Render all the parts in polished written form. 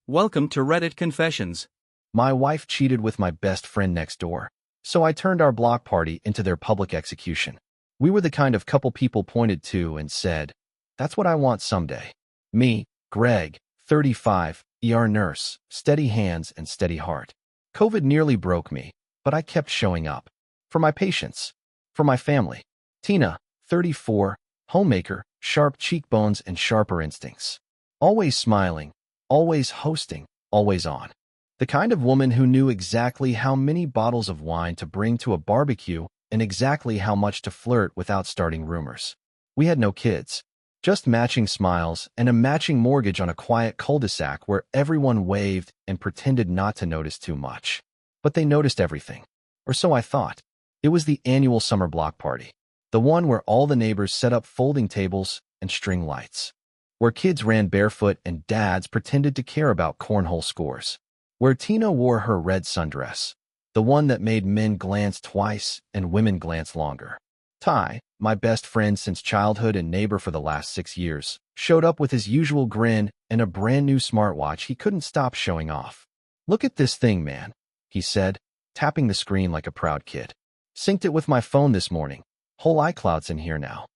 Welcome to Reddit Confessions. My wife cheated with my best friend next door, so I turned our block party into their public execution. We were the kind of couple people pointed to and said, "That's what I want someday." Me, Greg, 35, ER nurse, steady hands and steady heart. COVID nearly broke me, but I kept showing up. For my patients. For my family. Tina, 34, homemaker, sharp cheekbones and sharper instincts. Always smiling, always hosting, always on. The kind of woman who knew exactly how many bottles of wine to bring to a barbecue and exactly how much to flirt without starting rumors. We had no kids, just matching smiles and a matching mortgage on a quiet cul-de-sac where everyone waved and pretended not to notice too much. But they noticed everything. Or so I thought. It was the annual summer block party. The one where all the neighbors set up folding tables and string lights. Where kids ran barefoot and dads pretended to care about cornhole scores. Where Tina wore her red sundress, the one that made men glance twice and women glance longer. Ty, my best friend since childhood and neighbor for the last 6 years, showed up with his usual grin and a brand new smartwatch he couldn't stop showing off. "Look at this thing, man," he said, tapping the screen like a proud kid. "Synced it with my phone this morning. Whole iCloud's in here now."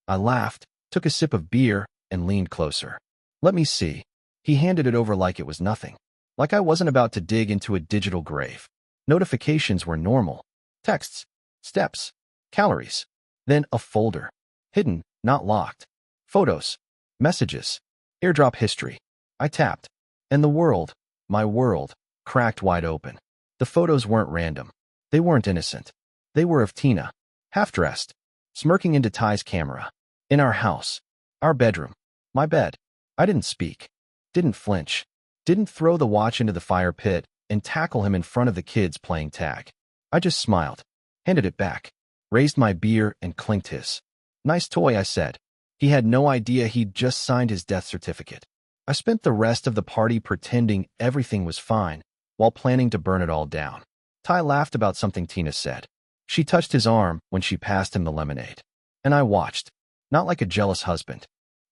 I laughed, took a sip of beer, and leaned closer. "Let me see." He handed it over like it was nothing. Like I wasn't about to dig into a digital grave. Notifications were normal. Texts, steps, calories. Then a folder. Hidden, not locked. Photos, messages, airdrop history. I tapped. And the world, my world, cracked wide open. The photos weren't random. They weren't innocent. They were of Tina, half-dressed, smirking into Ty's camera. In our house. Our bedroom. My bed. I didn't speak. Didn't flinch. Didn't throw the watch into the fire pit and tackle him in front of the kids playing tag. I just smiled, handed it back, raised my beer and clinked his. "Nice toy," I said. He had no idea he'd just signed his death certificate. I spent the rest of the party pretending everything was fine while planning to burn it all down. Ty laughed about something Tina said. She touched his arm when she passed him the lemonade. And I watched, not like a jealous husband,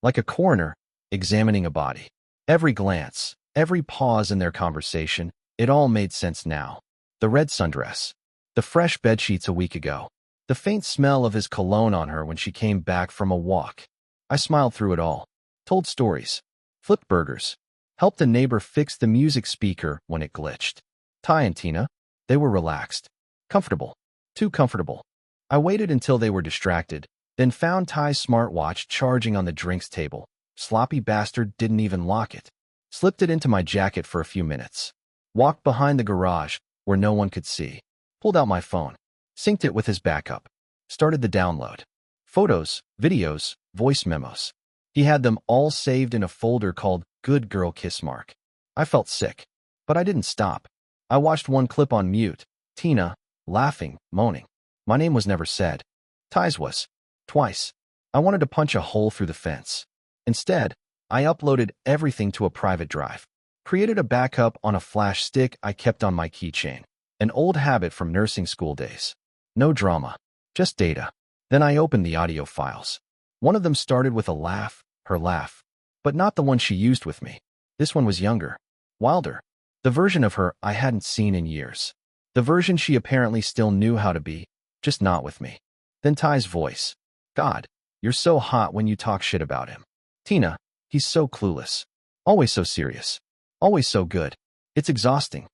like a coroner examining a body. Every glance, every pause in their conversation, it all made sense now. The red sundress, the fresh bedsheets a week ago, the faint smell of his cologne on her when she came back from a walk. I smiled through it all, told stories, flipped burgers, helped a neighbor fix the music speaker when it glitched. Ty and Tina, they were relaxed, comfortable, too comfortable. I waited until they were distracted, then found Ty's smartwatch charging on the drinks table. Sloppy bastard didn't even lock it. Slipped it into my jacket for a few minutes. Walked behind the garage, where no one could see. Pulled out my phone. Synced it with his backup. Started the download. Photos, videos, voice memos. He had them all saved in a folder called Good Girl Kiss Mark. I felt sick, but I didn't stop. I watched one clip on mute. Tina, laughing, moaning. My name was never said. Ty's was. Twice. I wanted to punch a hole through the fence. Instead, I uploaded everything to a private drive. Created a backup on a flash stick I kept on my keychain. An old habit from nursing school days. No drama. Just data. Then I opened the audio files. One of them started with a laugh, her laugh. But not the one she used with me. This one was younger. Wilder. The version of her I hadn't seen in years. The version she apparently still knew how to be, just not with me. Then Ty's voice. "God, you're so hot when you talk shit about him. Tina, he's so clueless. Always so serious. Always so good. It's exhausting."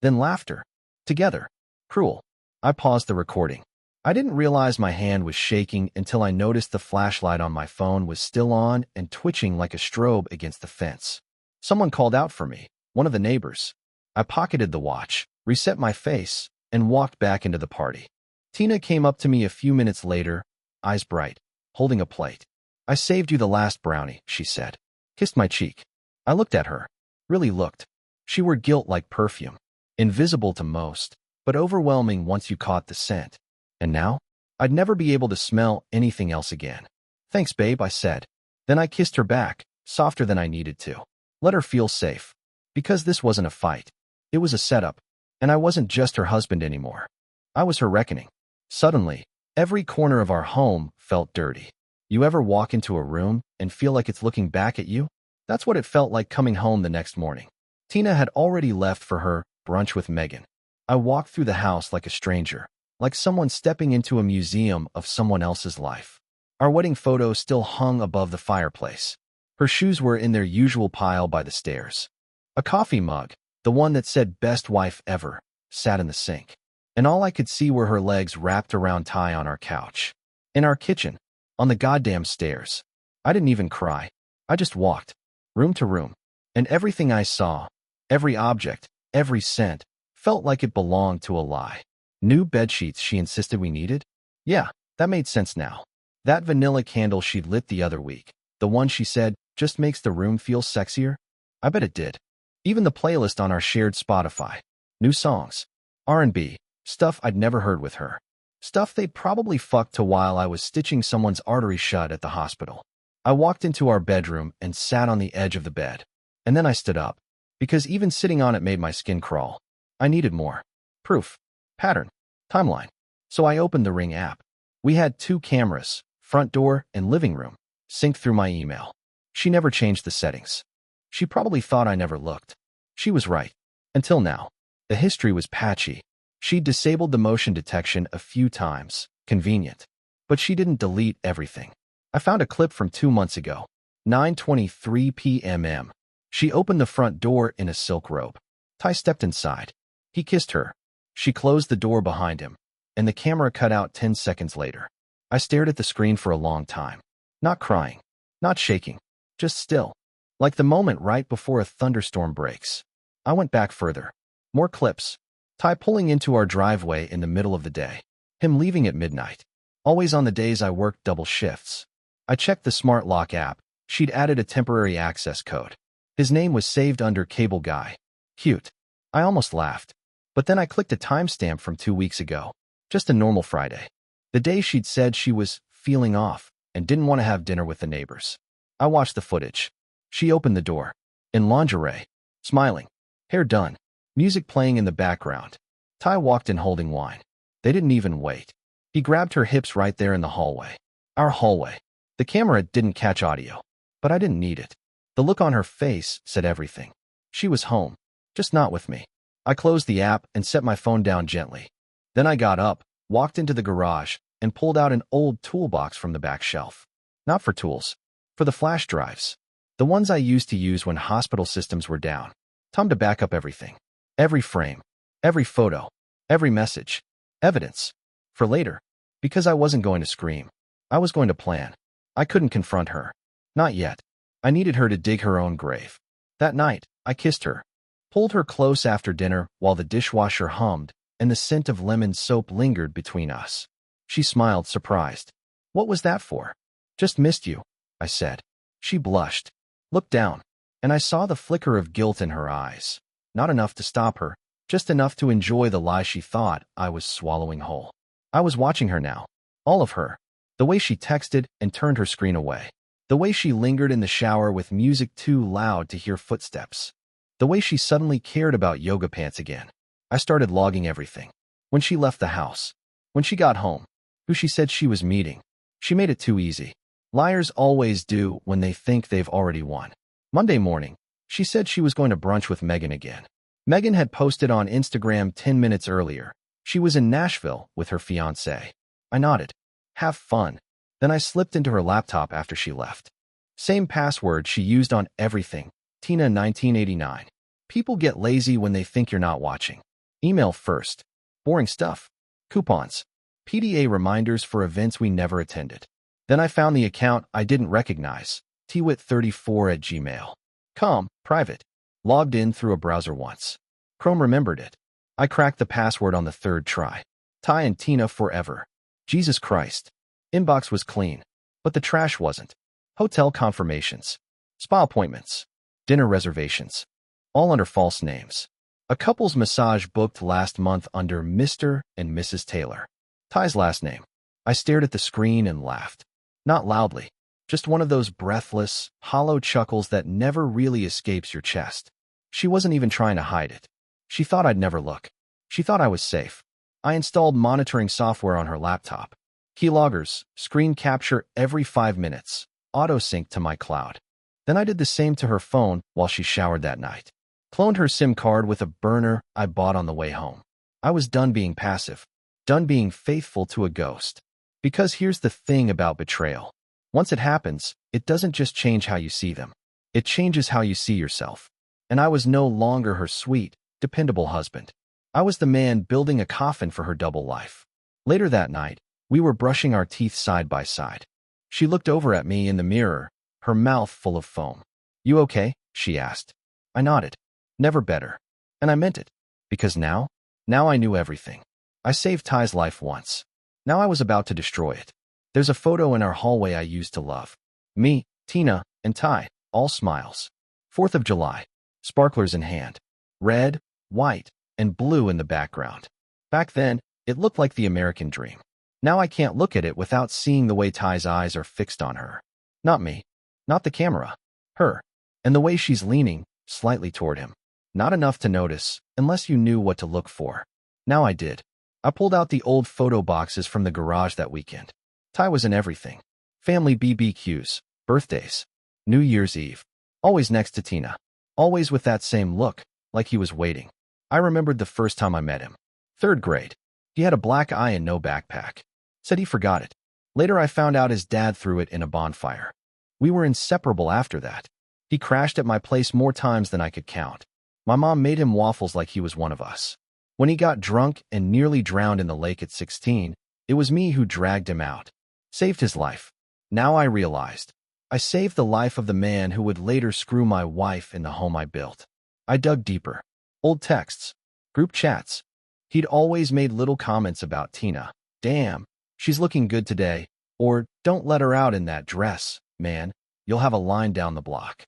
Then laughter. Together. Cruel. I paused the recording. I didn't realize my hand was shaking until I noticed the flashlight on my phone was still on and twitching like a strobe against the fence. Someone called out for me, one of the neighbors. I pocketed the watch, reset my face, and walked back into the party. Tina came up to me a few minutes later, eyes bright, holding a plate. "I saved you the last brownie," she said. Kissed my cheek. I looked at her. Really looked. She wore guilt like perfume. Invisible to most, but overwhelming once you caught the scent. And now, I'd never be able to smell anything else again. "Thanks, babe," I said. Then I kissed her back, softer than I needed to. Let her feel safe. Because this wasn't a fight. It was a setup. And I wasn't just her husband anymore. I was her reckoning. Suddenly, every corner of our home felt dirty. You ever walk into a room and feel like it's looking back at you? That's what it felt like coming home the next morning. Tina had already left for her brunch with Megan. I walked through the house like a stranger, like someone stepping into a museum of someone else's life. Our wedding photo still hung above the fireplace. Her shoes were in their usual pile by the stairs. A coffee mug, the one that said "Best Wife Ever," sat in the sink. And all I could see were her legs wrapped around Ty on our couch. In our kitchen, on the goddamn stairs. I didn't even cry. I just walked, room to room. And everything I saw, every object, every scent, felt like it belonged to a lie. New bedsheets she insisted we needed? Yeah, that made sense now. That vanilla candle she'd lit the other week, the one she said just makes the room feel sexier? I bet it did. Even the playlist on our shared Spotify. New songs. R&B. Stuff I'd never heard with her. Stuff they'd probably fucked to while I was stitching someone's artery shut at the hospital. I walked into our bedroom and sat on the edge of the bed. And then I stood up, because even sitting on it made my skin crawl. I needed more. Proof. Pattern. Timeline. So I opened the Ring app. We had 2 cameras, front door and living room, synced through my email. She never changed the settings. She probably thought I never looked. She was right. Until now. The history was patchy. She'd disabled the motion detection a few times. Convenient. But she didn't delete everything. I found a clip from 2 months ago. 9:23 p.m. She opened the front door in a silk robe. Ty stepped inside. He kissed her. She closed the door behind him, and the camera cut out 10 seconds later. I stared at the screen for a long time. Not crying. Not shaking. Just still. Like the moment right before a thunderstorm breaks. I went back further. More clips. Ty pulling into our driveway in the middle of the day. Him leaving at midnight. Always on the days I worked double shifts. I checked the smart lock app. She'd added a temporary access code. His name was saved under Cable Guy. Cute. I almost laughed. But then I clicked a timestamp from 2 weeks ago. Just a normal Friday. The day she'd said she was feeling off and didn't want to have dinner with the neighbors. I watched the footage. She opened the door. In lingerie. Smiling. Hair done. Music playing in the background. Ty walked in holding wine. They didn't even wait. He grabbed her hips right there in the hallway. Our hallway. The camera didn't catch audio. But I didn't need it. The look on her face said everything. She was home. Just not with me. I closed the app and set my phone down gently. Then I got up, walked into the garage, and pulled out an old toolbox from the back shelf. Not for tools. For the flash drives. The ones I used to use when hospital systems were down. Time to back up everything. Every frame. Every photo. Every message. Evidence. For later. Because I wasn't going to scream. I was going to plan. I couldn't confront her. Not yet. I needed her to dig her own grave. That night, I kissed her. Pulled her close after dinner while the dishwasher hummed and the scent of lemon soap lingered between us. She smiled, surprised. What was that for? Just missed you, I said. She blushed. Looked down. And I saw the flicker of guilt in her eyes. Not enough to stop her, just enough to enjoy the lie she thought I was swallowing whole. I was watching her now. All of her. The way she texted and turned her screen away. The way she lingered in the shower with music too loud to hear footsteps. The way she suddenly cared about yoga pants again. I started logging everything. When she left the house. When she got home. Who she said she was meeting. She made it too easy. Liars always do when they think they've already won. Monday morning, she said she was going to brunch with Megan again. Megan had posted on Instagram 10 minutes earlier. She was in Nashville with her fiancé. I nodded. Have fun. Then I slipped into her laptop after she left. Same password she used on everything. Tina 1989. People get lazy when they think you're not watching. Email first. Boring stuff. Coupons. PDA reminders for events we never attended. Then I found the account I didn't recognize. twit34@gmail.com. Private. Logged in through a browser once. Chrome remembered it. I cracked the password on the 3rd try. Ty and Tina forever. Jesus Christ. Inbox was clean. But the trash wasn't. Hotel confirmations. Spa appointments. Dinner reservations. All under false names. A couple's massage booked last month under Mr. and Mrs. Taylor. Ty's last name. I stared at the screen and laughed. Not loudly. Just one of those breathless, hollow chuckles that never really escapes your chest. She wasn't even trying to hide it. She thought I'd never look. She thought I was safe. I installed monitoring software on her laptop. Keyloggers, screen capture every 5 minutes, auto-sync to my cloud. Then I did the same to her phone while she showered that night. Cloned her SIM card with a burner I bought on the way home. I was done being passive, done being faithful to a ghost. Because here's the thing about betrayal. Once it happens, it doesn't just change how you see them. It changes how you see yourself. And I was no longer her sweet, dependable husband. I was the man building a coffin for her double life. Later that night, we were brushing our teeth side by side. She looked over at me in the mirror, her mouth full of foam. "You okay?" she asked. I nodded. Never better. And I meant it. Because now I knew everything. I saved Ty's life once. Now I was about to destroy it. There's a photo in our hallway I used to love. Me, Tina, and Ty, all smiles. 4th of July. Sparklers in hand. Red, white, and blue in the background. Back then, it looked like the American dream. Now I can't look at it without seeing the way Ty's eyes are fixed on her. Not me. Not the camera. Her. And the way she's leaning, slightly toward him. Not enough to notice, unless you knew what to look for. Now I did. I pulled out the old photo boxes from the garage that weekend. Ty was in everything. Family BBQs, birthdays, New Year's Eve. Always next to Tina. Always with that same look, like he was waiting. I remembered the first time I met him. 3rd grade. He had a black eye and no backpack. Said he forgot it. Later I found out his dad threw it in a bonfire. We were inseparable after that. He crashed at my place more times than I could count. My mom made him waffles like he was one of us. When he got drunk and nearly drowned in the lake at 16, it was me who dragged him out. Saved his life. Now I realized. I saved the life of the man who would later screw my wife in the home I built. I dug deeper. Old texts. Group chats. He'd always made little comments about Tina. "Damn, she's looking good today." Or, "Don't let her out in that dress, man. You'll have a line down the block."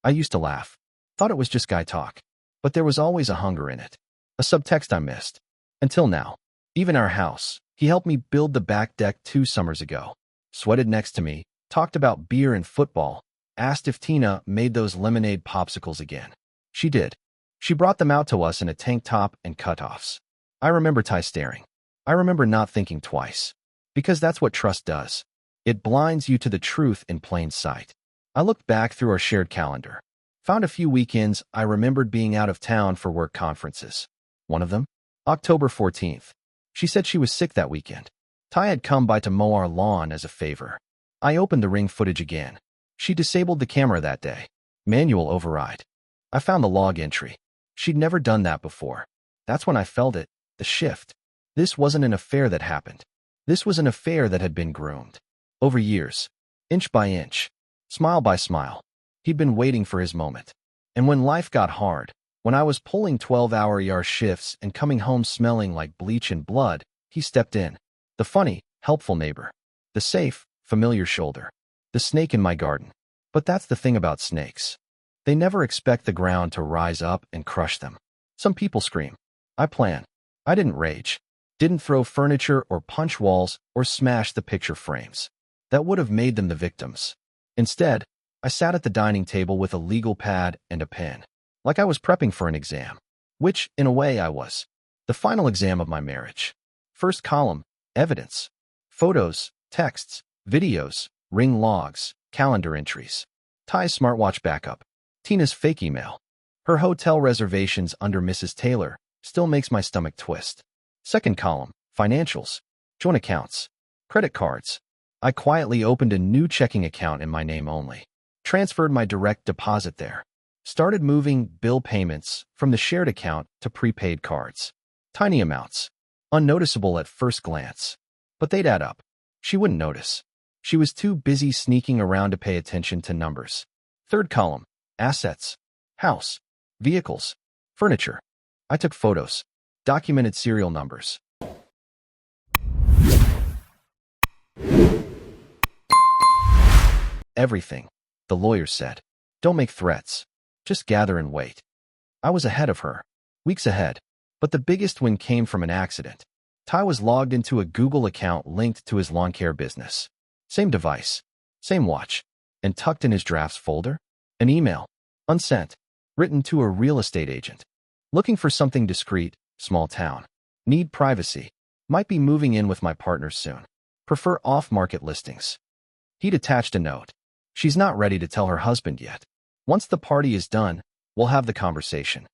I used to laugh. Thought it was just guy talk. But there was always a hunger in it. A subtext I missed. Until now. Even our house. He helped me build the back deck 2 summers ago. Sweated next to me. Talked about beer and football. Asked if Tina made those lemonade popsicles again. She did. She brought them out to us in a tank top and cutoffs. I remember Ty staring. I remember not thinking twice. Because that's what trust does. It blinds you to the truth in plain sight. I looked back through our shared calendar. Found a few weekends I remembered being out of town for work conferences. One of them? October 14th. She said she was sick that weekend. Ty had come by to mow our lawn as a favor. I opened the ring footage again. She disabled the camera that day. Manual override. I found the log entry. She'd never done that before. That's when I felt it, the shift. This wasn't an affair that happened. This was an affair that had been groomed. Over years. Inch by inch. Smile by smile. He'd been waiting for his moment. And when life got hard, when I was pulling 12-hour ER shifts and coming home smelling like bleach and blood, he stepped in. The funny, helpful neighbor. The safe, familiar shoulder. The snake in my garden. But that's the thing about snakes. They never expect the ground to rise up and crush them. Some people scream. I plan. I didn't rage. Didn't throw furniture or punch walls or smash the picture frames. That would have made them the victims. Instead, I sat at the dining table with a legal pad and a pen. Like I was prepping for an exam. Which, in a way, I was. The final exam of my marriage. First column, evidence. Photos, texts, videos, ring logs, calendar entries. Ty's smartwatch backup. Tina's fake email. Her hotel reservations under Mrs. Taylor still makes my stomach twist. Second column, financials. Joint accounts. Credit cards. I quietly opened a new checking account in my name only. Transferred my direct deposit there. Started moving bill payments from the shared account to prepaid cards. Tiny amounts. Unnoticeable at first glance. But they'd add up. She wouldn't notice. She was too busy sneaking around to pay attention to numbers. Third column. Assets. House. Vehicles. Furniture. I took photos. Documented serial numbers. Everything. The lawyer said. Don't make threats. Just gather and wait. I was ahead of her. Weeks ahead. But the biggest win came from an accident. Ty was logged into a Google account linked to his lawn care business. Same device. Same watch. And tucked in his drafts folder? An email. Unsent. Written to a real estate agent. Looking for something discreet, small town. Need privacy. Might be moving in with my partner soon. Prefer off-market listings. He'd attached a note. She's not ready to tell her husband yet. Once the party is done, We'll have the conversation.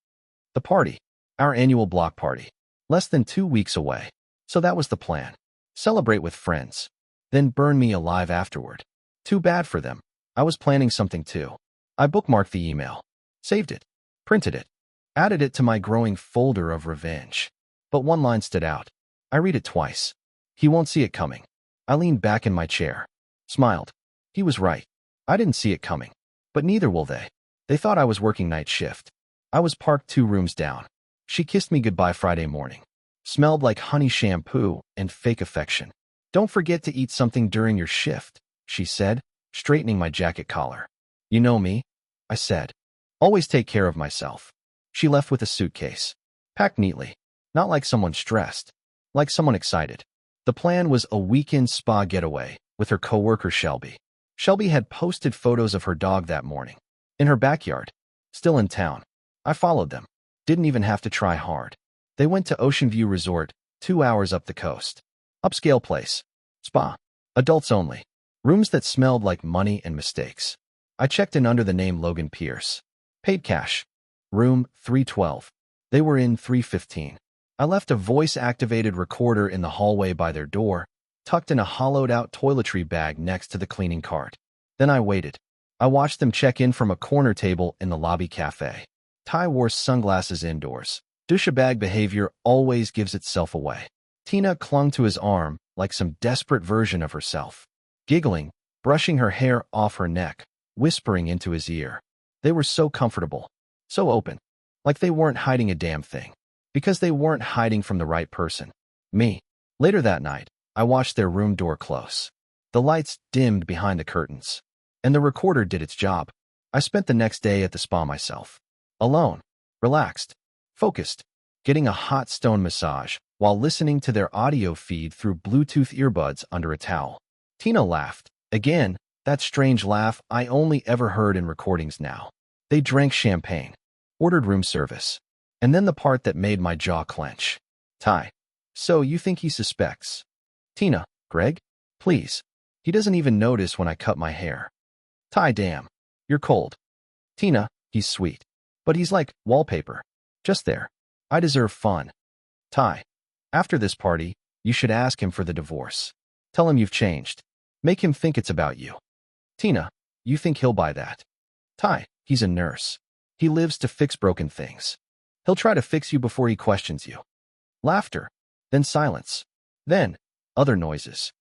The party. Our annual block party. Less than 2 weeks away. So that was the plan. Celebrate with friends. Then burn me alive afterward. Too bad for them. I was planning something too. I bookmarked the email. Saved it. Printed it. Added it to my growing folder of revenge. But one line stood out. I read it twice. He won't see it coming. I leaned back in my chair. Smiled. He was right. I didn't see it coming. But neither will they. They thought I was working night shift. I was parked 2 rooms down. She kissed me goodbye Friday morning. Smelled like honey shampoo and fake affection. Don't forget to eat something during your shift, she said, straightening my jacket collar. You know me, I said. Always take care of myself. She left with a suitcase. Packed neatly. Not like someone stressed. Like someone excited. The plan was a weekend spa getaway with her coworker Shelby. Shelby had posted photos of her dog that morning. In her backyard. Still in town. I followed them. Didn't even have to try hard. They went to Ocean View Resort, 2 hours up the coast. Upscale place. Spa. Adults only. Rooms that smelled like money and mistakes. I checked in under the name Logan Pierce. Paid cash. Room 312. They were in 315. I left a voice-activated recorder in the hallway by their door, tucked in a hollowed-out toiletry bag next to the cleaning cart. Then I waited. I watched them check in from a corner table in the lobby cafe. Ty wore sunglasses indoors. Douchebag behavior always gives itself away. Tina clung to his arm like some desperate version of herself. Giggling, brushing her hair off her neck, whispering into his ear. They were so comfortable. So open. Like they weren't hiding a damn thing. Because they weren't hiding from the right person. Me. Later that night, I watched their room door close. The lights dimmed behind the curtains. And the recorder did its job. I spent the next day at the spa myself. Alone. Relaxed. Focused. Getting a hot stone massage while listening to their audio feed through Bluetooth earbuds under a towel. Tina laughed. Again, that strange laugh I only ever heard in recordings now. They drank champagne. Ordered room service. And then the part that made my jaw clench. Ty. So you think he suspects? Tina. Greg? Please. He doesn't even notice when I cut my hair. Ty, damn. You're cold. Tina. He's sweet. But he's like wallpaper. Just there. I deserve fun. Ty. After this party, you should ask him for the divorce. Tell him you've changed. Make him think it's about you. Tina. You think he'll buy that? Ty. He's a nurse. He lives to fix broken things. He'll try to fix you before he questions you. Laughter. Then silence. Then, other noises.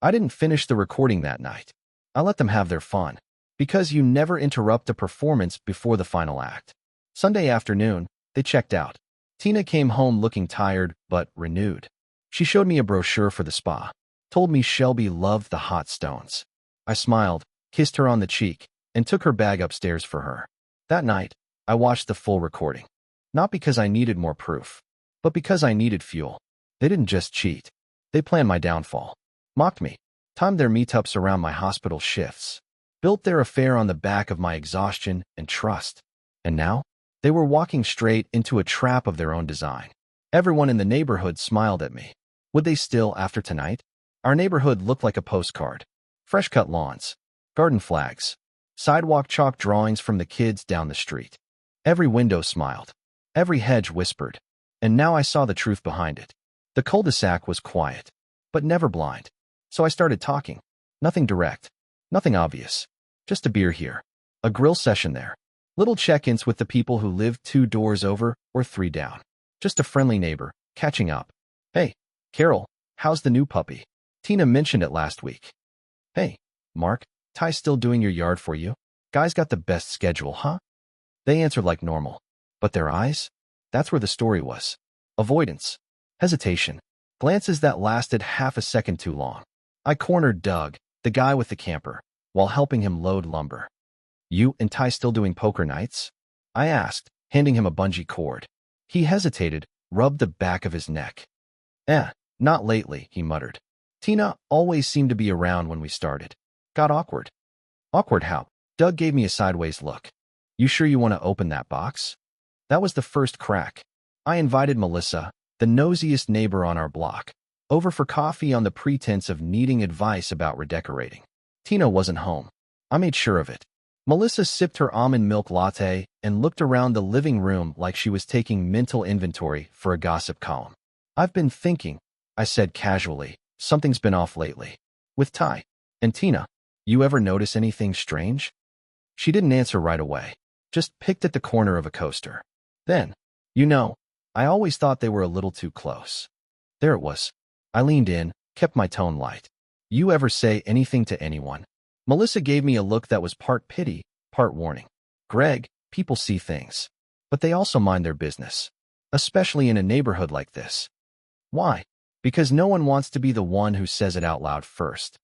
I didn't finish the recording that night. I let them have their fun. Because you never interrupt a performance before the final act. Sunday afternoon, they checked out. Tina came home looking tired, but renewed. She showed me a brochure for the spa. Told me Shelby loved the hot stones. I smiled, kissed her on the cheek, and took her bag upstairs for her. That night, I watched the full recording. Not because I needed more proof, but because I needed fuel. They didn't just cheat. They planned my downfall. Mocked me. Timed their meetups around my hospital shifts. Built their affair on the back of my exhaustion and trust. And now, they were walking straight into a trap of their own design. Everyone in the neighborhood smiled at me. Would they still after tonight? Our neighborhood looked like a postcard. Fresh-cut lawns. Garden flags. Sidewalk chalk drawings from the kids down the street. Every window smiled. Every hedge whispered. And now I saw the truth behind it. The cul-de-sac was quiet, but never blind. So I started talking. Nothing direct. Nothing obvious. Just a beer here. A grill session there. Little check-ins with the people who lived 2 doors over or 3 down. Just a friendly neighbor, catching up. Hey, Carol, how's the new puppy? Tina mentioned it last week. Hey, Mark, Ty's still doing your yard for you? Guy's got the best schedule, huh? They answered like normal. But their eyes? That's where the story was. Avoidance. Hesitation. Glances that lasted half a second too long. I cornered Doug, the guy with the camper, while helping him load lumber. You and Ty still doing poker nights? I asked, handing him a bungee cord. He hesitated, rubbed the back of his neck. Not lately, he muttered. Tina always seemed to be around when we started. Got awkward. Awkward how? Doug gave me a sideways look. You sure you want to open that box? That was the first crack. I invited Melissa, the nosiest neighbor on our block, over for coffee on the pretense of needing advice about redecorating. Tina wasn't home. I made sure of it. Melissa sipped her almond milk latte and looked around the living room like she was taking mental inventory for a gossip column. I've been thinking, I said casually, something's been off lately. With Ty and Tina, you ever notice anything strange? She didn't answer right away, just picked at the corner of a coaster. Then, I always thought they were a little too close. There it was. I leaned in, kept my tone light. You ever say anything to anyone? Melissa gave me a look that was part pity, part warning. Greg, people see things. But they also mind their business. Especially in a neighborhood like this. Why? Because no one wants to be the one who says it out loud first.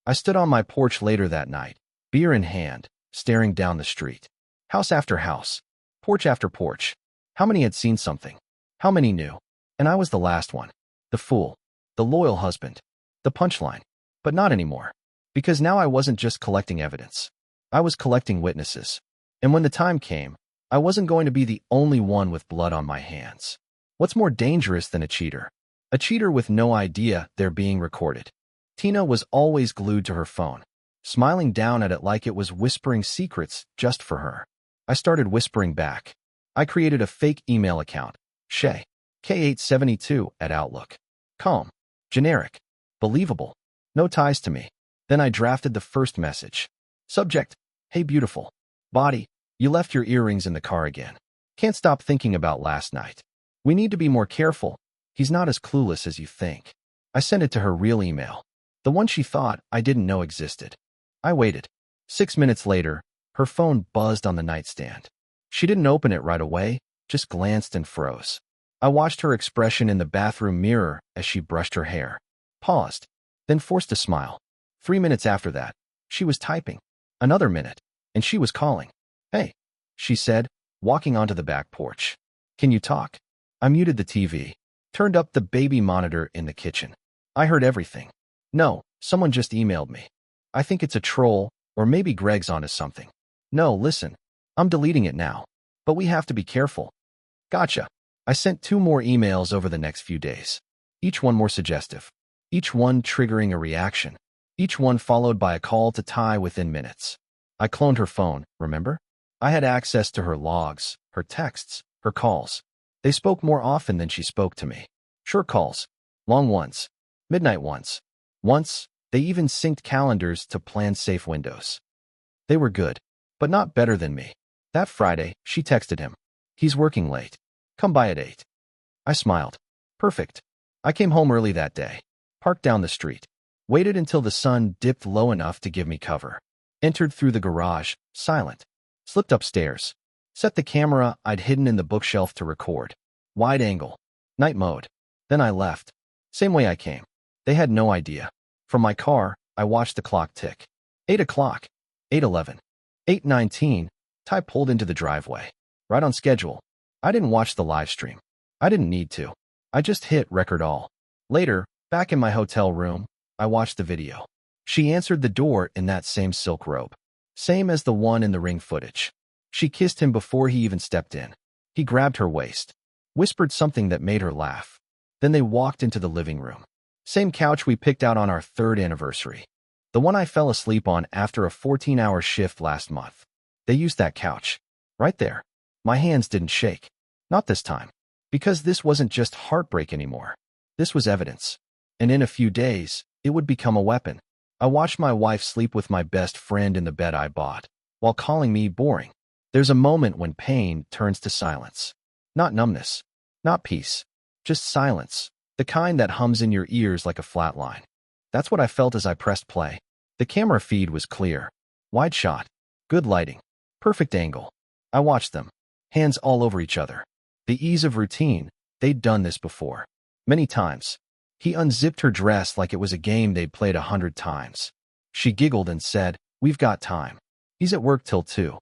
I stood on my porch later that night, beer in hand, staring down the street. House after house. Porch after porch. How many had seen something? How many knew? And I was the last one. The fool. The loyal husband. The punchline. But not anymore. Because now I wasn't just collecting evidence. I was collecting witnesses. And when the time came, I wasn't going to be the only one with blood on my hands. What's more dangerous than a cheater? A cheater with no idea they're being recorded. Tina was always glued to her phone, smiling down at it like it was whispering secrets just for her. I started whispering back. I created a fake email account, Shay, K872 at Outlook. Calm, generic, believable, no ties to me. Then I drafted the first message. Subject, hey beautiful. Body, you left your earrings in the car again. Can't stop thinking about last night. We need to be more careful. He's not as clueless as you think. I sent it to her real email, the one she thought I didn't know existed. I waited. 6 minutes later, her phone buzzed on the nightstand. She didn't open it right away, just glanced and froze. I watched her expression in the bathroom mirror as she brushed her hair, paused, then forced a smile. 3 minutes after that, she was typing. Another minute, and she was calling. Hey, she said, walking onto the back porch. Can you talk? I muted the TV, turned up the baby monitor in the kitchen. I heard everything. No, someone just emailed me. I think it's a troll, or maybe Greg's onto something. No, listen, I'm deleting it now. But we have to be careful. Gotcha. I sent 2 more emails over the next few days. Each one more suggestive. Each one triggering a reaction. Each one followed by a call to Ty within minutes. I cloned her phone, remember? I had access to her logs, her texts, her calls. They spoke more often than she spoke to me. Short calls. Long ones. Midnight ones. Once, they even synced calendars to plan safe windows. They were good, but not better than me. That Friday, she texted him. He's working late. Come by at 8. I smiled. Perfect. I came home early that day. Parked down the street. Waited until the sun dipped low enough to give me cover. Entered through the garage, silent. Slipped upstairs. Set the camera I'd hidden in the bookshelf to record. Wide angle. Night mode. Then I left. Same way I came. They had no idea. From my car, I watched the clock tick. 8 o'clock. 8:11. 8:19. Ty pulled into the driveway. Right on schedule. I didn't watch the live stream. I didn't need to. I just hit record all. Later, back in my hotel room, I watched the video. She answered the door in that same silk robe. Same as the one in the Ring footage. She kissed him before he even stepped in. He grabbed her waist. Whispered something that made her laugh. Then they walked into the living room. Same couch we picked out on our 3rd anniversary. The one I fell asleep on after a 14-hour shift last month. They used that couch. Right there. My hands didn't shake. Not this time. Because this wasn't just heartbreak anymore. This was evidence. And in a few days, it would become a weapon. I watched my wife sleep with my best friend in the bed I bought, while calling me boring. There's a moment when pain turns to silence. Not numbness. Not peace. Just silence. The kind that hums in your ears like a flat line. That's what I felt as I pressed play. The camera feed was clear. Wide shot. Good lighting. Perfect angle. I watched them. Hands all over each other. The ease of routine. They'd done this before. Many times. He unzipped her dress like it was a game they'd played 100 times. She giggled and said, "We've got time. He's at work till 2.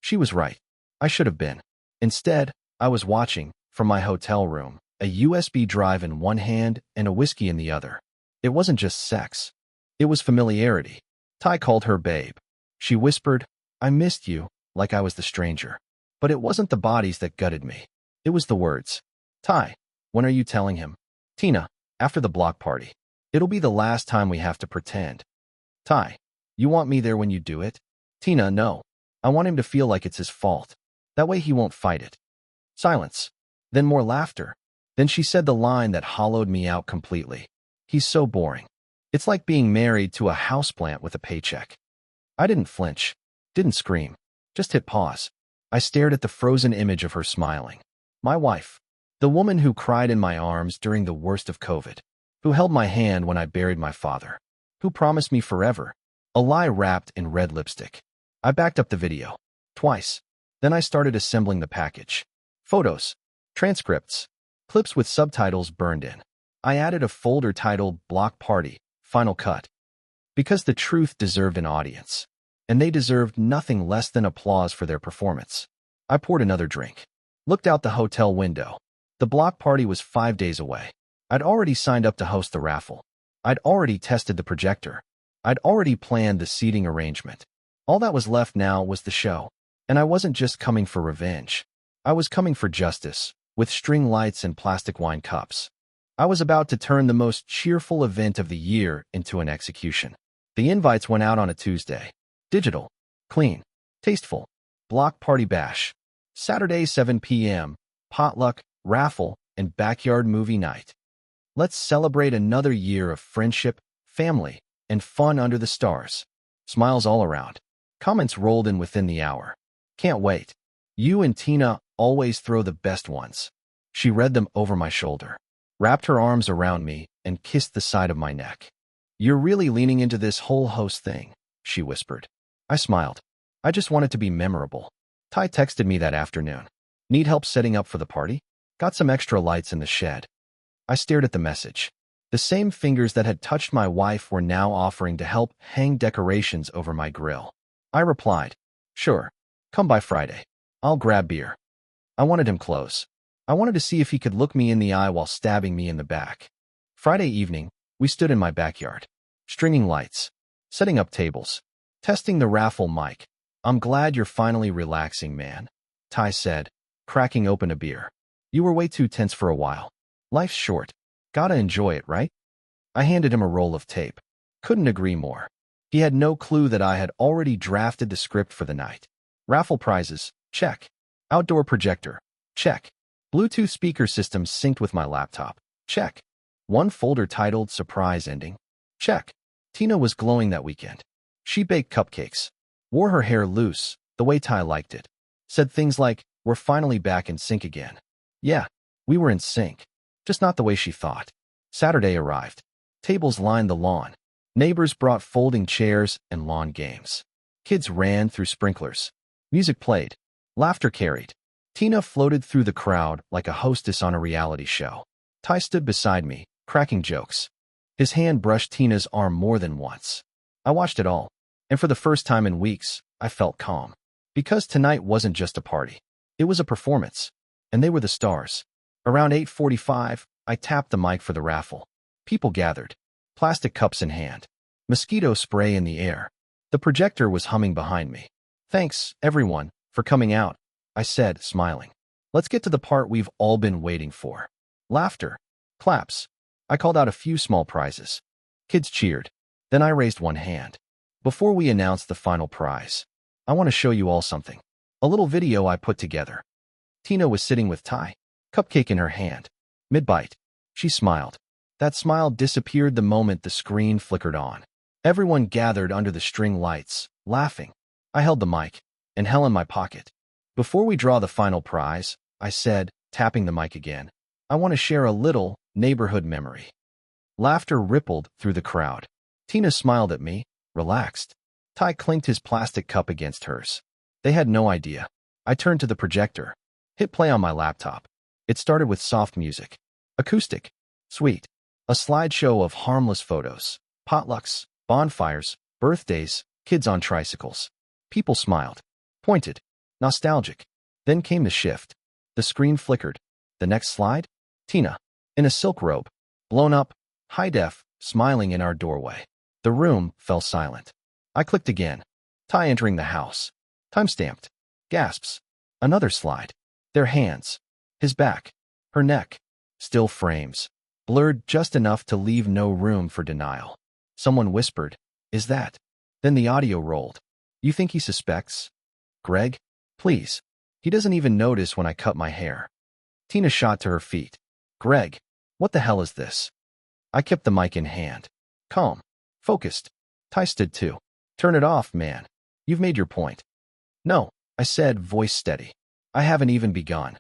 She was right. I should have been. Instead, I was watching, from my hotel room, a USB drive in one hand and a whiskey in the other. It wasn't just sex. It was familiarity. Ty called her babe. She whispered, "I missed you," like I was the stranger. But it wasn't the bodies that gutted me. It was the words. "Ty, when are you telling him?" "Tina, after the block party. It'll be the last time we have to pretend." "Ty, you want me there when you do it?" "Tina, no. I want him to feel like it's his fault. That way he won't fight it. Silence. Then more laughter. Then she said the line that hollowed me out completely. He's so boring. It's like being married to a houseplant with a paycheck. I didn't flinch. Didn't scream. Just hit pause. I stared at the frozen image of her smiling. My wife. The woman who cried in my arms during the worst of COVID. Who held my hand when I buried my father. Who promised me forever. A lie wrapped in red lipstick. I backed up the video. Twice. Then I started assembling the package. Photos. Transcripts. Clips with subtitles burned in. I added a folder titled Block Party, Final Cut. Because the truth deserved an audience. And they deserved nothing less than applause for their performance. I poured another drink. Looked out the hotel window. The block party was 5 days away. I'd already signed up to host the raffle. I'd already tested the projector. I'd already planned the seating arrangement. All that was left now was the show. And I wasn't just coming for revenge. I was coming for justice, with string lights and plastic wine cups. I was about to turn the most cheerful event of the year into an execution. The invites went out on a Tuesday. Digital, clean, tasteful, block party bash. Saturday 7 p.m., potluck, raffle, and backyard movie night. Let's celebrate another year of friendship, family, and fun under the stars. Smiles all around. Comments rolled in within the hour. Can't wait. You and Tina always throw the best ones. She read them over my shoulder, wrapped her arms around me, and kissed the side of my neck. You're really leaning into this whole host thing, she whispered. I smiled. I just wanted to be memorable. Ty texted me that afternoon. Need help setting up for the party? Got some extra lights in the shed. I stared at the message. The same fingers that had touched my wife were now offering to help hang decorations over my grill. I replied, sure, come by Friday. I'll grab beer. I wanted him close. I wanted to see if he could look me in the eye while stabbing me in the back. Friday evening, we stood in my backyard, stringing lights, setting up tables, testing the raffle mic. I'm glad you're finally relaxing, man, Ty said, cracking open a beer. You were way too tense for a while. Life's short. Gotta enjoy it, right? I handed him a roll of tape. Couldn't agree more. He had no clue that I had already drafted the script for the night. Raffle prizes, check. Outdoor projector, check. Bluetooth speaker system synced with my laptop, check. One folder titled Surprise Ending, check. Tina was glowing that weekend. She baked cupcakes, wore her hair loose, the way Ty liked it. Said things like, we're finally back in sync again. Yeah, we were in sync. Just not the way she thought. Saturday arrived. Tables lined the lawn. Neighbors brought folding chairs and lawn games. Kids ran through sprinklers. Music played. Laughter carried. Tina floated through the crowd like a hostess on a reality show. Ty stood beside me, cracking jokes. His hand brushed Tina's arm more than once. I watched it all, and for the first time in weeks, I felt calm. Because tonight wasn't just a party. It was a performance, and they were the stars. Around 8:45, I tapped the mic for the raffle. People gathered, plastic cups in hand, mosquito spray in the air. The projector was humming behind me. Thanks, everyone, for coming out, I said, smiling. Let's get to the part we've all been waiting for. Laughter. Claps. I called out a few small prizes. Kids cheered. Then I raised one hand. Before we announced the final prize, I want to show you all something. A little video I put together. Tina was sitting with Ty, cupcake in her hand. Mid-bite. She smiled. That smile disappeared the moment the screen flickered on. Everyone gathered under the string lights, laughing. I held the mic and held in my pocket. Before we draw the final prize, I said, tapping the mic again, I want to share a little neighborhood memory. Laughter rippled through the crowd. Tina smiled at me, relaxed. Ty clinked his plastic cup against hers. They had no idea. I turned to the projector, hit play on my laptop. It started with soft music. Acoustic. Sweet. A slideshow of harmless photos. Potlucks, bonfires, birthdays, kids on tricycles. People smiled. Pointed. Nostalgic. Then came the shift. The screen flickered. The next slide? Tina. In a silk robe. Blown up. High def. Smiling in our doorway. The room fell silent. I clicked again. Ty entering the house. Time-stamped. Gasps. Another slide. Their hands. His back. Her neck. Still frames. Blurred just enough to leave no room for denial. Someone whispered, "Is that?" Then the audio rolled. "You think he suspects?" Greg, please. He doesn't even notice when I cut my hair. Tina shot to her feet. Greg, what the hell is this? I kept the mic in hand. Calm. Focused. Ty stood too. Turn it off, man. You've made your point. No, I said, voice steady. I haven't even begun.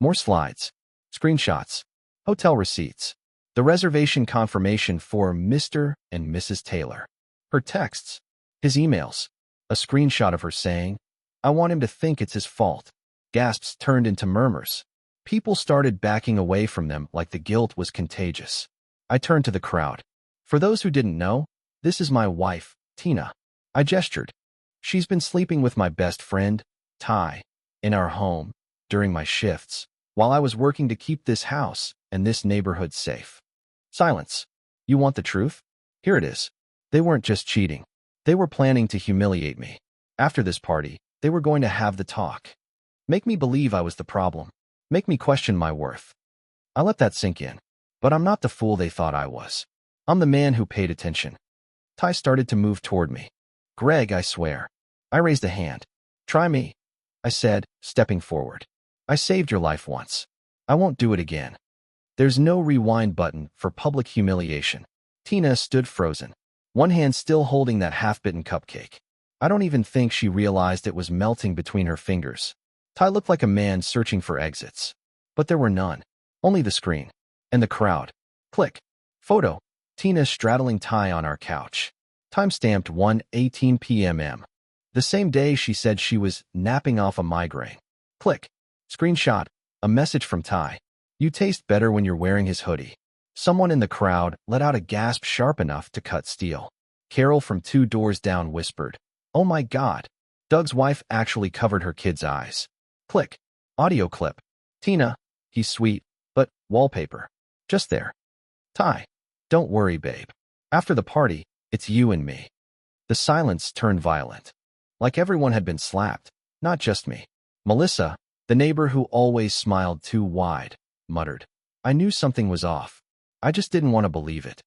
More slides. Screenshots. Hotel receipts. The reservation confirmation for Mr. and Mrs. Taylor. Her texts. His emails. A screenshot of her saying, I want him to think it's his fault. Gasps turned into murmurs. People started backing away from them like the guilt was contagious. I turned to the crowd. For those who didn't know, this is my wife, Tina. I gestured. She's been sleeping with my best friend, Ty, in our home, during my shifts, while I was working to keep this house and this neighborhood safe. Silence. You want the truth? Here it is. They weren't just cheating. They were planning to humiliate me. After this party, they were going to have the talk. Make me believe I was the problem. Make me question my worth. I let that sink in. But I'm not the fool they thought I was. I'm the man who paid attention. Ty started to move toward me. Greg, I swear. I raised a hand. Try me, I said, stepping forward. I saved your life once. I won't do it again. There's no rewind button for public humiliation. Tina stood frozen, one hand still holding that half-bitten cupcake. I don't even think she realized it was melting between her fingers. Ty looked like a man searching for exits. But there were none. Only the screen. And the crowd. Click. Photo. Tina straddling Ty on our couch. Timestamped 1:18 p.m. The same day she said she was napping off a migraine. Click. Screenshot. A message from Ty. You taste better when you're wearing his hoodie. Someone in the crowd let out a gasp sharp enough to cut steel. Carol from 2 doors down whispered, Oh my God. Doug's wife actually covered her kid's eyes. Click. Audio clip. Tina. He's sweet, but wallpaper. Just there. Ty. Don't worry, babe. After the party, it's you and me. The silence turned violent. Like everyone had been slapped, not just me. Melissa, the neighbor who always smiled too wide, muttered. I knew something was off. I just didn't want to believe it.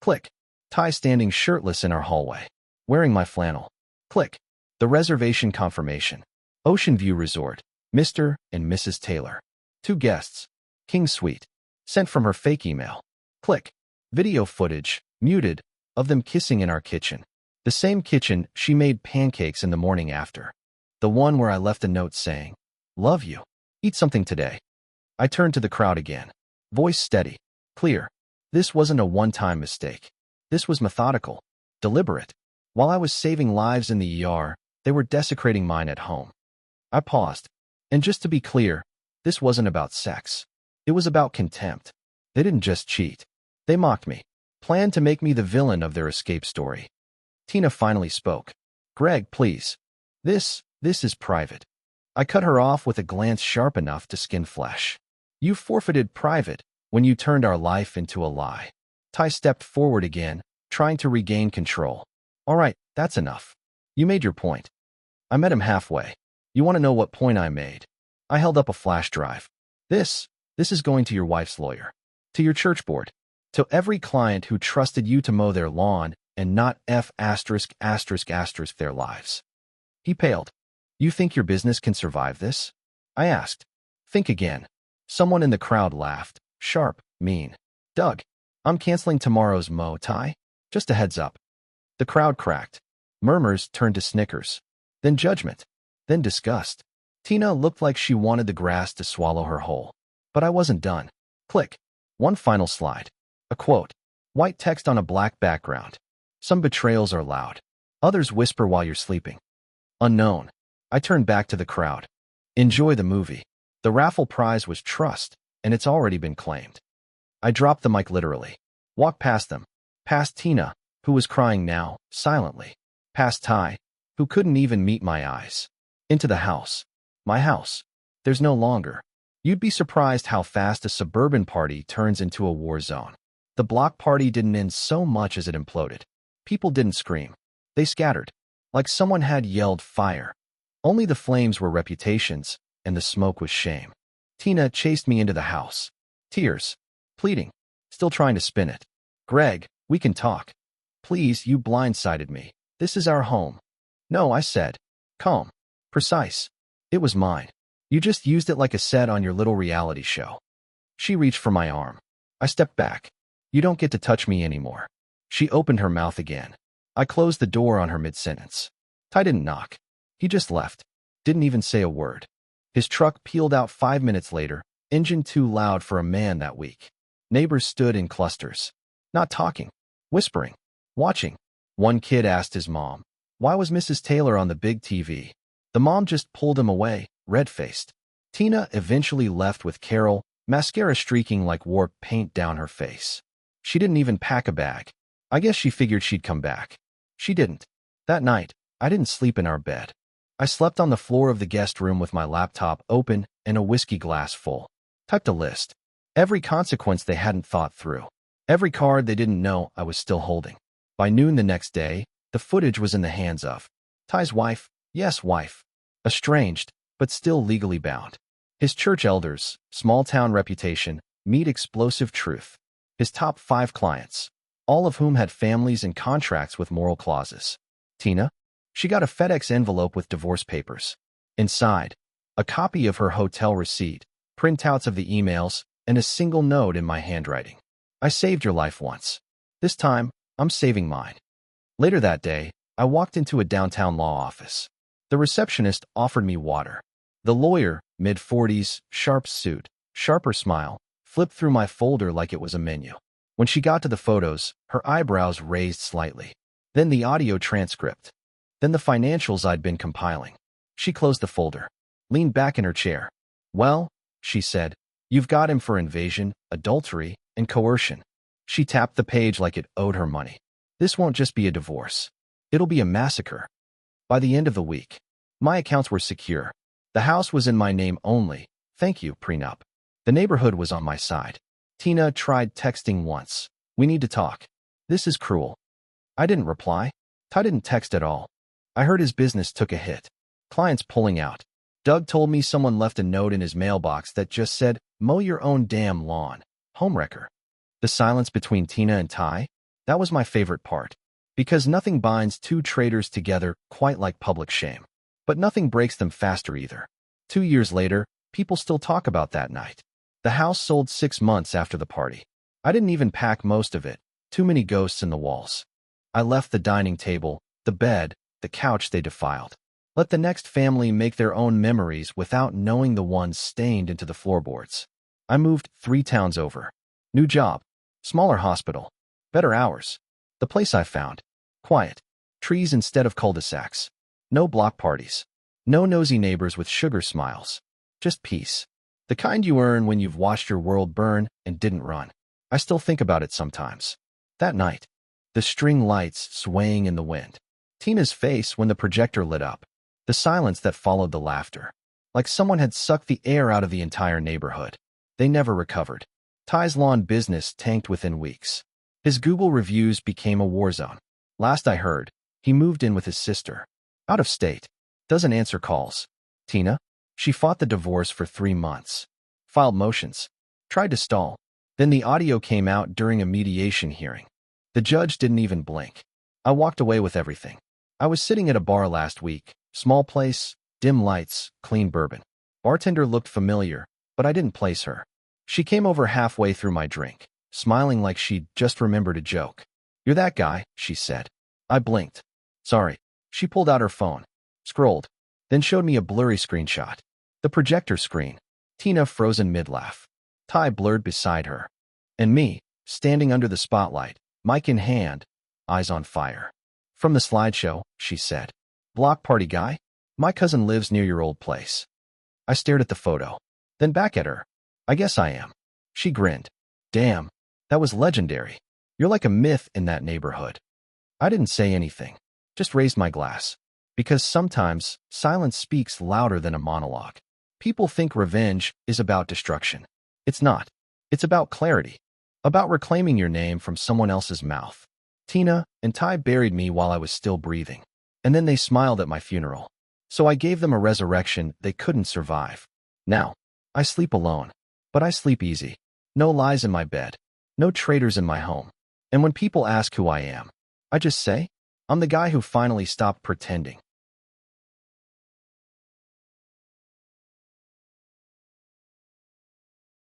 Click. Ty standing shirtless in our hallway, wearing my flannel. Click. The reservation confirmation. Ocean View Resort. Mr. and Mrs. Taylor. 2 guests. King Suite. Sent from her fake email. Click. Video footage, muted, of them kissing in our kitchen. The same kitchen she made pancakes in the morning after. The one where I left a note saying, Love you. Eat something today. I turned to the crowd again. Voice steady. Clear. This wasn't a one-time mistake. This was methodical. Deliberate. While I was saving lives in the ER, they were desecrating mine at home. I paused. And just to be clear, this wasn't about sex. It was about contempt. They didn't just cheat. They mocked me. Planned to make me the villain of their escape story. Tina finally spoke. Greg, please. This is private. I cut her off with a glance sharp enough to skin flesh. You forfeited private when you turned our life into a lie. Ty stepped forward again, trying to regain control. All right, that's enough. You made your point. I met him halfway. You want to know what point I made? I held up a flash drive. This is going to your wife's lawyer. To your church board. To every client who trusted you to mow their lawn and not their lives. He paled. You think your business can survive this? I asked. Think again. Someone in the crowd laughed. Sharp, mean. Doug, I'm canceling tomorrow's mow, Ty. Just a heads up. The crowd cracked. Murmurs turned to snickers. Then judgment. Then disgust. Tina looked like she wanted the grass to swallow her whole. But I wasn't done. Click. One final slide. A quote. White text on a black background. Some betrayals are loud. Others whisper while you're sleeping. Unknown. I turned back to the crowd. Enjoy the movie. The raffle prize was trust, and it's already been claimed. I dropped the mic literally. Walked past them. Past Tina, who was crying now, silently. Past Ty, who couldn't even meet my eyes. Into the house. My house. There's no longer. You'd be surprised how fast a suburban party turns into a war zone. The block party didn't end so much as it imploded. People didn't scream. They scattered. Like someone had yelled fire. Only the flames were reputations, and the smoke was shame. Tina chased me into the house. Tears. Pleading. Still trying to spin it. Greg, we can talk. Please, you blindsided me. This is our home. No, I said. Calm. Precise. It was mine. You just used it like a set on your little reality show. She reached for my arm. I stepped back. You don't get to touch me anymore. She opened her mouth again. I closed the door on her mid-sentence. Ty didn't knock. He just left. Didn't even say a word. His truck peeled out 5 minutes later, engine too loud for a man that week. Neighbors stood in clusters. Not talking. Whispering. Watching. One kid asked his mom, "Why was Mrs. Taylor on the big TV?" The mom just pulled him away, red-faced. Tina eventually left with Carol, mascara streaking like warped paint down her face. She didn't even pack a bag. I guess she figured she'd come back. She didn't. That night, I didn't sleep in our bed. I slept on the floor of the guest room with my laptop open and a whiskey glass full. Typed a list. Every consequence they hadn't thought through. Every card they didn't know I was still holding. By noon the next day, the footage was in the hands of Ty's wife, yes, wife. Estranged, but still legally bound. His church elders, small-town reputation, meet explosive truth. His top 5 clients, all of whom had families and contracts with moral clauses. Tina? She got a FedEx envelope with divorce papers. Inside, a copy of her hotel receipt, printouts of the emails, and a single note in my handwriting. I saved your life once. This time, I'm saving mine. Later that day, I walked into a downtown law office. The receptionist offered me water. The lawyer, mid-40s, sharp suit, sharper smile, flipped through my folder like it was a menu. When she got to the photos, her eyebrows raised slightly. Then the audio transcript. Then the financials I'd been compiling. She closed the folder, leaned back in her chair. "Well," she said, "you've got him for invasion, adultery, and coercion." She tapped the page like it owed her money. "This won't just be a divorce. It'll be a massacre." By the end of the week, my accounts were secure. The house was in my name only. Thank you, prenup. The neighborhood was on my side. Tina tried texting once. "We need to talk. This is cruel." I didn't reply. Ty didn't text at all. I heard his business took a hit. Clients pulling out. Doug told me someone left a note in his mailbox that just said, "Mow your own damn lawn. Homewrecker." The silence between Tina and Ty? That was my favorite part. Because nothing binds two traitors together quite like public shame. But nothing breaks them faster either. 2 years later, people still talk about that night. The house sold 6 months after the party. I didn't even pack most of it. Too many ghosts in the walls. I left the dining table, the bed, the couch they defiled. Let the next family make their own memories without knowing the ones stained into the floorboards. I moved 3 towns over. New job. Smaller hospital. Better hours. The place I found. Quiet. Trees instead of cul-de-sacs. No block parties. No nosy neighbors with sugar smiles. Just peace. The kind you earn when you've watched your world burn and didn't run. I still think about it sometimes. That night. The string lights swaying in the wind. Tina's face when the projector lit up. The silence that followed the laughter. Like someone had sucked the air out of the entire neighborhood. They never recovered. Ty's lawn business tanked within weeks. His Google reviews became a war zone. Last I heard, he moved in with his sister. Out of state. Doesn't answer calls. Tina? She fought the divorce for 3 months. Filed motions. Tried to stall. Then the audio came out during a mediation hearing. The judge didn't even blink. I walked away with everything. I was sitting at a bar last week. Small place, dim lights, clean bourbon. Bartender looked familiar, but I didn't place her. She came over halfway through my drink, smiling like she'd just remembered a joke. "You're that guy," she said. I blinked. "Sorry." She pulled out her phone, scrolled, then showed me a blurry screenshot. The projector screen. Tina frozen mid-laugh. Ty blurred beside her. And me, standing under the spotlight, mic in hand, eyes on fire. "From the slideshow," she said. "Block party guy? My cousin lives near your old place." I stared at the photo, then back at her. "I guess I am." She grinned. "Damn, that was legendary. You're like a myth in that neighborhood." I didn't say anything, just raised my glass. Because sometimes, silence speaks louder than a monologue. People think revenge is about destruction. It's not. It's about clarity. About reclaiming your name from someone else's mouth. Tina and Ty buried me while I was still breathing. And then they smiled at my funeral. So I gave them a resurrection they couldn't survive. Now, I sleep alone. But I sleep easy. No lies in my bed. No traitors in my home. And when people ask who I am, I just say, I'm the guy who finally stopped pretending.